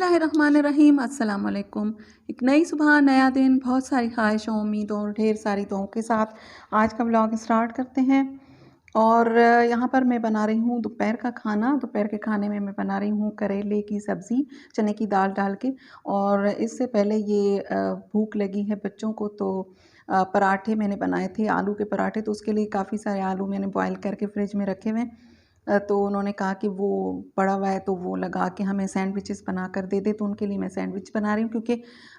बिस्मिल्लाहिर्रहमानिर्रहीम। अस्सलाम वालेकुम। एक नई सुबह, नया दिन, बहुत सारी ख्वाहिशों, उम्मीदों और ढेर सारी दुआओं के साथ आज का व्लॉग स्टार्ट करते हैं। और यहाँ पर मैं बना रही हूँ दोपहर का खाना। दोपहर के खाने में मैं बना रही हूँ करेले की सब्ज़ी, चने की दाल डाल के। और इससे पहले ये भूख लगी है बच्चों को, तो पराठे मैंने बनाए थे, आलू के पराठे। तो उसके लिए काफ़ी सारे आलू मैंने बॉयल करके फ्रिज में रखे हुए हैं। तो उन्होंने कहा कि वो पड़ा हुआ है तो वो लगा के हमें सैंडविचेस बना कर दे दे। तो उनके लिए मैं सैंडविच बना रही हूँ, क्योंकि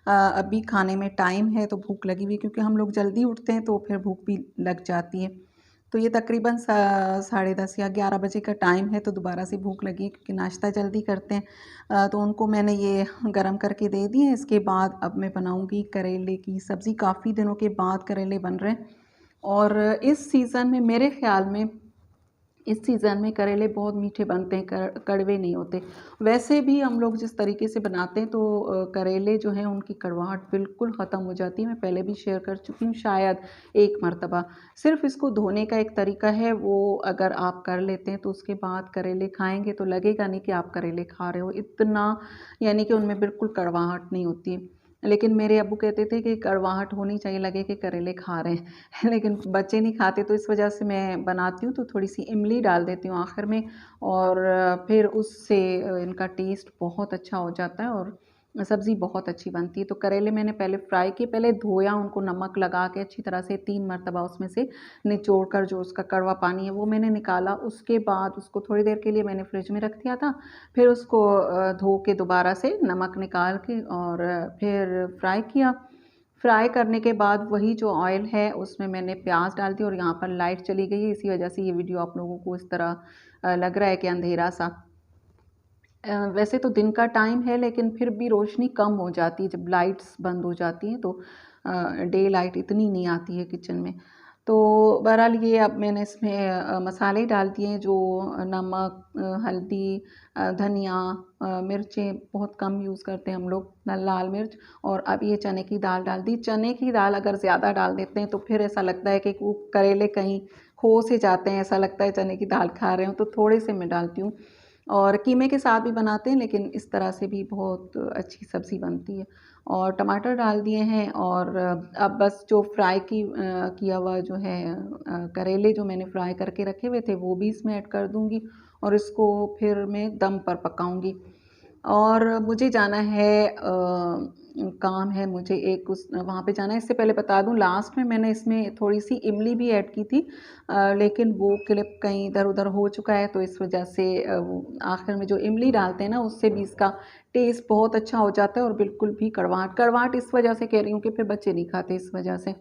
अभी खाने में टाइम है तो भूख लगी हुई, क्योंकि हम लोग जल्दी उठते हैं तो फिर भूख भी लग जाती है। तो ये तकरीबन 10:30 या 11 बजे का टाइम है, तो दोबारा से भूख लगी क्योंकि नाश्ता जल्दी करते हैं। तो उनको मैंने ये गरम करके दे दिए। इसके बाद अब मैं बनाऊँगी करेले की सब्ज़ी। काफ़ी दिनों के बाद करेले बन रहे हैं, और इस सीज़न में मेरे ख़्याल में इस सीज़न में करेले बहुत मीठे बनते हैं, कड़वे नहीं होते। वैसे भी हम लोग जिस तरीके से बनाते हैं तो करेले जो हैं उनकी कड़वाहट बिल्कुल ख़त्म हो जाती है। मैं पहले भी शेयर कर चुकी हूँ शायद एक मर्तबा। सिर्फ़ इसको धोने का एक तरीका है, वो अगर आप कर लेते हैं तो उसके बाद करेले खाएँगे तो लगेगा नहीं कि आप करेले खा रहे हो। इतना यानी कि उनमें बिल्कुल कड़वाहट नहीं होती है। लेकिन मेरे अब्बू कहते थे कि कड़वाहट होनी चाहिए, लगे कि करेले खा रहे हैं। लेकिन बच्चे नहीं खाते, तो इस वजह से मैं बनाती हूँ तो थोड़ी-सी इमली डाल देती हूँ आखिर में, और फिर उससे इनका टेस्ट बहुत अच्छा हो जाता है और सब्ज़ी बहुत अच्छी बनती है। तो करेले मैंने पहले फ्राई किए, पहले धोया, उनको नमक लगा के अच्छी तरह से 3 मरतबा उसमें से निचोड़ कर जो उसका कड़वा पानी है वो मैंने निकाला। उसके बाद उसको थोड़ी देर के लिए मैंने फ्रिज में रख दिया था। फिर उसको धो के दोबारा से नमक निकाल के और फिर फ्राई किया। फ्राई करने के बाद वही जो ऑयल है उसमें मैंने प्याज डाल दी, और यहाँ पर लाइट चली गई है, इसी वजह से ये वीडियो आप लोगों को इस तरह लग रहा है कि अंधेरा सा। वैसे तो दिन का टाइम है, लेकिन फिर भी रोशनी कम हो जाती है जब लाइट्स बंद हो जाती हैं, तो डे लाइट इतनी नहीं आती है किचन में। तो बहरहाल ये अब मैंने इसमें मसाले डाल दिए, जो नमक, हल्दी, धनिया, मिर्चें बहुत कम यूज़ करते हैं हम लोग, लाल मिर्च। और अब ये चने की दाल डाल दी। चने की दाल अगर ज़्यादा डाल देते हैं तो फिर ऐसा लगता है कि वो करेले कहीं खो से जाते हैं, ऐसा लगता है चने की दाल खा रहे हो, तो थोड़े से मैं डालती हूँ। और कीमे के साथ भी बनाते हैं, लेकिन इस तरह से भी बहुत अच्छी सब्ज़ी बनती है। और टमाटर डाल दिए हैं, और अब बस जो फ्राई किया हुआ जो है करेले जो मैंने फ्राई करके रखे हुए थे वो भी इसमें ऐड कर दूँगी, और इसको फिर मैं दम पर पकाऊँगी। और मुझे जाना है, काम है मुझे एक, उस वहाँ पे जाना है। इससे पहले बता दूँ, लास्ट में मैंने इसमें थोड़ी-सी इमली भी ऐड की थी, लेकिन वो क्लिप कहीं इधर-उधर हो चुका है, तो इस वजह से वो आखिर में जो इमली डालते हैं ना, उससे भी इसका टेस्ट बहुत अच्छा हो जाता है, और बिल्कुल भी कड़वाहट कड़वाहट इस वजह से कह रही हूँ कि फिर बच्चे नहीं खाते इस वजह से।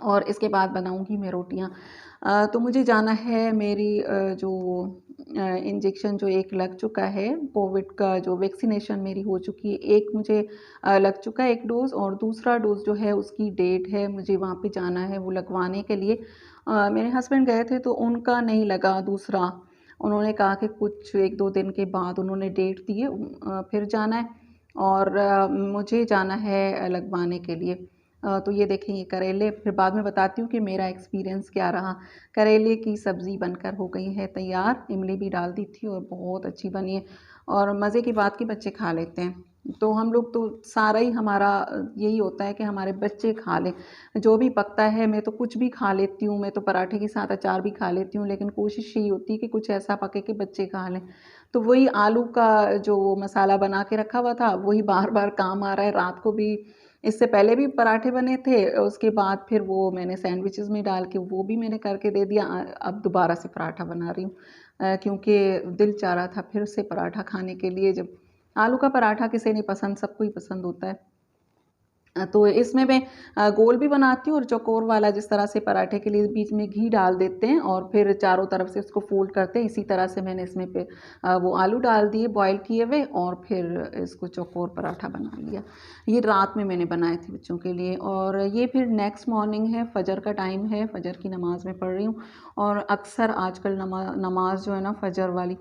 और इसके बाद बनाऊँगी मैं रोटियाँ। तो मुझे जाना है, मेरी जो इंजेक्शन जो एक लग चुका है, कोविड का जो वैक्सीनेशन मेरी हो चुकी है, एक मुझे लग चुका है 1 डोज़, और दूसरा डोज़ जो है उसकी डेट है, मुझे वहाँ पे जाना है वो लगवाने के लिए। मेरे हस्बैंड गए थे तो उनका नहीं लगा दूसरा। उन्होंने कहा कि कुछ 1-2 दिन के बाद उन्होंने डेट दी है, फिर जाना है, और मुझे जाना है लगवाने के लिए। तो ये देखें, ये करेले, फिर बाद में बताती हूँ कि मेरा एक्सपीरियंस क्या रहा। करेले की सब्ज़ी बनकर हो गई है तैयार, इमली भी डाल दी थी और बहुत अच्छी बनी है, और मज़े की बात कि बच्चे खा लेते हैं। तो हम लोग तो सारा ही हमारा यही होता है कि हमारे बच्चे खा लें। जो भी पकता है मैं तो कुछ भी खा लेती हूँ, मैं तो पराठे के साथ अचार भी खा लेती हूँ, लेकिन कोशिश यही होती है कि कुछ ऐसा पके कि बच्चे खा लें। तो वही आलू का जो मसाला बना के रखा हुआ था, वही बार-बार काम आ रहा है। रात को भी, इससे पहले भी पराठे बने थे, उसके बाद फिर वो मैंने सैंडविचेज़ में डाल के वो भी मैंने करके दे दिया। अब दोबारा से पराठा बना रही हूँ, क्योंकि दिल चाह रहा था फिर से पराठा खाने के लिए। जब आलू का पराठा किसे नहीं पसंद, सबको ही पसंद होता है। तो इसमें मैं गोल भी बनाती हूँ, और चौकोर वाला, जिस तरह से पराठे के लिए बीच में घी डाल देते हैं और फिर चारों तरफ से उसको फ़ोल्ड करते हैं, इसी तरह से मैंने इसमें वो आलू डाल दिए बॉयल किए हुए, और फिर इसको चौकोर पराठा बना लिया। ये रात में मैंने बनाए थे बच्चों के लिए, और ये फिर नेक्स्ट मॉर्निंग है, फ़जर का टाइम है, फ़जर की नमाज़ मैं पढ़ रही हूँ। और अक्सर आजकल नमाज़ जो है ना फ़जर वाली,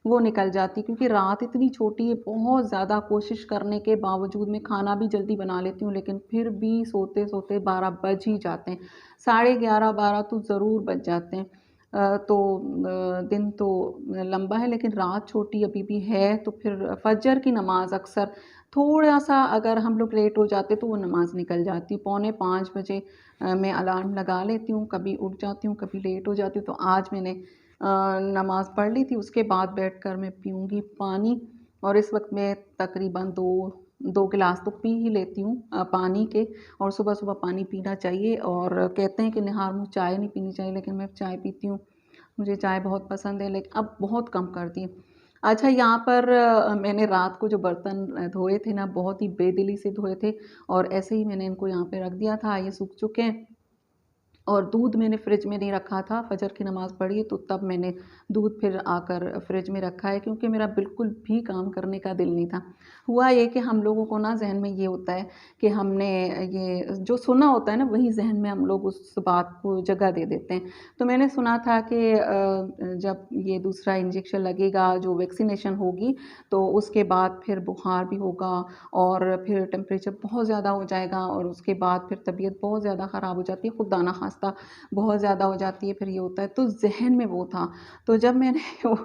वो निकल जाती, क्योंकि रात इतनी छोटी है। बहुत ज़्यादा कोशिश करने के बावजूद मैं खाना भी जल्दी बना लेती हूँ, लेकिन फिर भी सोते-सोते 12 बज ही जाते हैं। साढ़े 11-12 तो ज़रूर बज जाते हैं। तो दिन तो लंबा है लेकिन रात छोटी अभी भी है, तो फिर फजर की नमाज़ अक्सर थोड़ा-सा अगर हम लोग लेट हो जाते तो वो नमाज़ निकल जाती। पौने 5 बजे मैं अलार्म लगा लेती हूँ, कभी उठ जाती हूँ, कभी लेट हो जाती हूँ। तो आज मैंने नमाज़ पढ़ ली थी, उसके बाद बैठकर मैं पीऊँगी पानी, और इस वक़्त मैं तकरीबन 2 गिलास तो पी ही लेती हूँ पानी के। और सुबह-सुबह पानी पीना चाहिए, और कहते हैं कि निहार मुँह चाय नहीं पीनी चाहिए, लेकिन मैं चाय पीती हूँ। मुझे चाय बहुत पसंद है, लेकिन अब बहुत कम कर दी है। अच्छा, यहाँ पर मैंने रात को जो बर्तन धोए थे ना, बहुत ही बेदिली से धोए थे, और ऐसे ही मैंने इनको यहाँ पे रख दिया था, ये सूख चुके हैं। और दूध मैंने फ्रिज में नहीं रखा था, फजर की नमाज़ पढ़ी तो तब मैंने दूध फिर आकर फ्रिज में रखा है, क्योंकि मेरा बिल्कुल भी काम करने का दिल नहीं था। हुआ ये कि हम लोगों को ना ज़हन में ये होता है कि हमने ये जो सुना होता है ना, वही ज़हन में हम लोग उस बात को जगह दे देते हैं। तो मैंने सुना था कि जब ये दूसरा इंजेक्शन लगेगा, जो वैक्सीनेशन होगी, तो उसके बाद फिर बुखार भी होगा, और फिर टेम्परेचर बहुत ज़्यादा हो जाएगा, और उसके बाद फिर तबीयत बहुत ज़्यादा ख़राब हो जाती है, खुदा ना ख़ास्ता बहुत ज़्यादा हो जाती है, फिर ये होता है। तो ज़हन में वो था। तो जब मैंने वो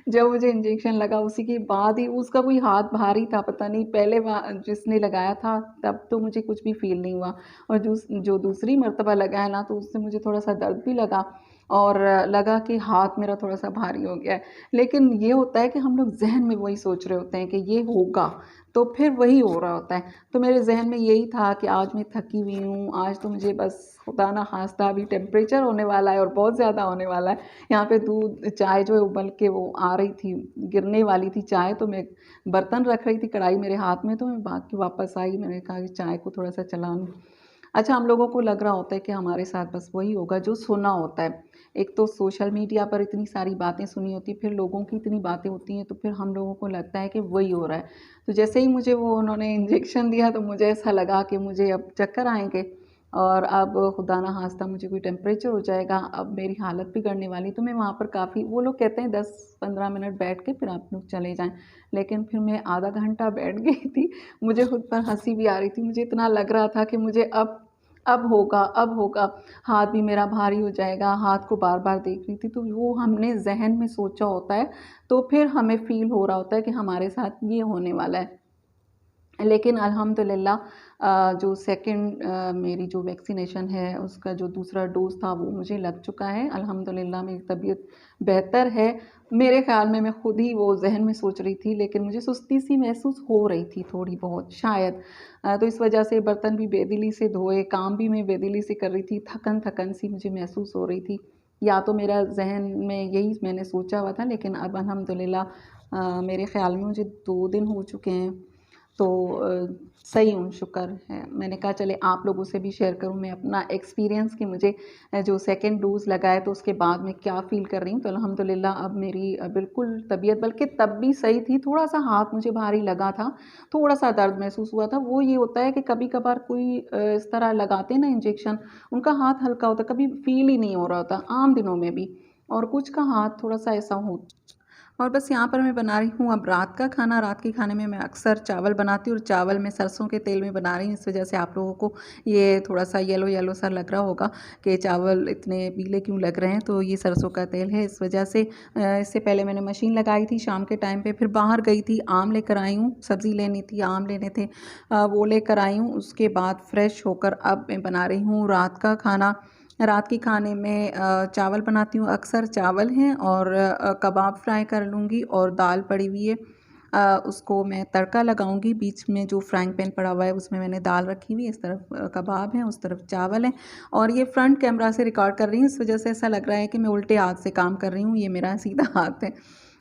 जब मुझे इंजेक्शन लगा, उसी के बाद ही उसका कोई हाथ भारी था, पता नहीं पहले जिसने लगाया था तब तो मुझे कुछ भी फ़ील नहीं हुआ, और जो दूसरी मर्तबा लगाया ना, तो उससे मुझे थोड़ा-सा दर्द भी लगा, और लगा कि हाथ मेरा थोड़ा-सा भारी हो गया है। लेकिन ये होता है कि हम लोग ज़हन में वही सोच रहे होते हैं कि ये होगा, तो फिर वही हो रहा होता है। तो मेरे ज़हन में यही था कि आज मैं थकी हुई हूँ, आज तो मुझे बस खुदा ना ख़ास्ता अभी टेम्परेचर होने वाला है, और बहुत ज़्यादा होने वाला है। यहाँ पे दूध चाय जो है उबल के वो आ रही थी, गिरने वाली थी चाय, तो मैं बर्तन रख रही थी, कढ़ाई मेरे हाथ में, तो मैं भाग के वापस आई, मैंने कहा कि चाय को थोड़ा-सा चला लूँ। अच्छा, हम लोगों को लग रहा होता है कि हमारे साथ बस वही होगा जो सुना होता है। एक तो सोशल मीडिया पर इतनी सारी बातें सुनी होती हैं, फिर लोगों की इतनी बातें होती हैं, तो फिर हम लोगों को लगता है कि वही हो रहा है। तो जैसे ही मुझे वो उन्होंने इंजेक्शन दिया, तो मुझे ऐसा लगा कि मुझे अब चक्कर आएँगे, और अब खुदा ना ख़ास्ता मुझे कोई टेम्परेचर हो जाएगा, अब मेरी हालत बिगड़ने वाली। तो मैं वहाँ पर काफ़ी, वो लोग कहते हैं 10-15 मिनट बैठ के फिर आप लोग चले जाएँ। लेकिन फिर मैं आधा घंटा बैठ गई थी। मुझे खुद पर हँसी भी आ रही थी। मुझे इतना लग रहा था कि मुझे अब होगा, अब होगा। हाथ भी मेरा भारी हो जाएगा, हाथ को बार-बार देख रही थी, तो वो हमने ज़हन में सोचा होता है, तो फिर हमें फ़ील हो रहा होता है कि हमारे साथ ये होने वाला है। लेकिन अल्हम्दुलिल्लाह जो सेकंड मेरी जो वैक्सीनेशन है, उसका जो दूसरा डोज़ था वो मुझे लग चुका है। अल्हम्दुलिल्लाह मेरी तबीयत बेहतर है। मेरे ख़्याल में मैं खुद ही वो ज़हन में सोच रही थी, लेकिन मुझे सुस्ती-सी महसूस हो रही थी थोड़ी बहुत शायद। तो इस वजह से बर्तन भी बेदिली से धोए, काम भी मैं बेदिली से कर रही थी, थकन-थकन सी मुझे महसूस हो रही थी। या तो मेरा ज़हन में यही मैंने सोचा हुआ था, लेकिन अब अल्हम्दुलिल्लाह मेरे ख़्याल में मुझे 2 दिन हो चुके हैं। तो सही हूँ, शुक्र है। मैंने कहा चले आप लोगों से भी शेयर करूँ मैं अपना एक्सपीरियंस कि मुझे जो सेकंड डोज़ लगा है, तो उसके बाद मैं क्या फ़ील कर रही हूँ। तो अल्हम्दुलिल्लाह अब मेरी बिल्कुल तबीयत, बल्कि तब भी सही थी, थोड़ा-सा हाथ मुझे भारी लगा था, थोड़ा-सा दर्द महसूस हुआ था। वो ये होता है कि कभी-कभार कोई इस तरह लगाते हैं ना इंजेक्शन, उनका हाथ हल्का होता है, कभी फ़ील ही नहीं हो रहा होता, आम दिनों में भी, और कुछ का हाथ थोड़ा-सा ऐसा हो। और बस यहाँ पर मैं बना रही हूँ अब रात का खाना। रात के खाने में मैं अक्सर चावल बनाती हूँ, और चावल मैं सरसों के तेल में बना रही हूँ। इस वजह से आप लोगों को ये थोड़ा-सा येलो-येलो सा लग रहा होगा कि चावल इतने पीले क्यों लग रहे हैं, तो ये सरसों का तेल है इस वजह से। इससे पहले मैंने मशीन लगाई थी शाम के टाइम पे, फिर बाहर गई थी, आम लेकर आई हूँ, सब्ज़ी लेनी थी, आम लेने थे, वो लेकर आई हूँ। उसके बाद फ्रेश होकर अब मैं बना रही हूँ रात का खाना। रात के खाने में चावल बनाती हूँ, अक्सर चावल हैं, और कबाब फ्राई कर लूँगी, और दाल पड़ी हुई है, उसको मैं तड़का लगाऊँगी। बीच में जो फ्राइंग पैन पड़ा हुआ है उसमें मैंने दाल रखी हुई है, इस तरफ कबाब हैं, उस तरफ चावल हैं। और ये फ्रंट कैमरा से रिकॉर्ड कर रही हूँ, इस वजह से ऐसा लग रहा है कि मैं उल्टे हाथ से काम कर रही हूँ, ये मेरा सीधा हाथ है।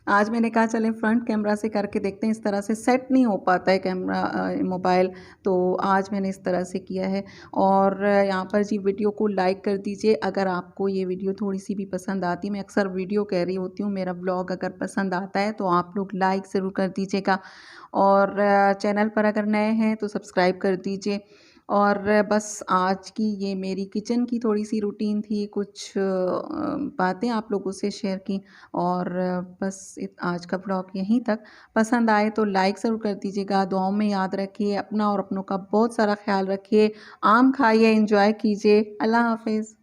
आज मैंने कहा चलें फ्रंट कैमरा से करके देखते हैं, इस तरह से सेट नहीं हो पाता है कैमरा मोबाइल, तो आज मैंने इस तरह से किया है। और यहाँ पर जी वीडियो को लाइक कर दीजिए अगर आपको ये वीडियो थोड़ी सी भी पसंद आती है। मैं अक्सर वीडियो कह रही होती हूँ, मेरा व्लॉग अगर पसंद आता है तो आप लोग लाइक ज़रूर कर दीजिएगा, और चैनल पर अगर नए हैं तो सब्सक्राइब कर दीजिए। और बस आज की ये मेरी किचन की थोड़ी-सी रूटीन थी, कुछ बातें आप लोगों से शेयर की, और बस आज का व्लॉग यहीं तक। पसंद आए तो लाइक ज़रूर कर दीजिएगा, दुआओं में याद रखिए, अपना और अपनों का बहुत सारा ख़्याल रखिए, आम खाइए, एंजॉय कीजिए। अल्लाह हाफ़िज़।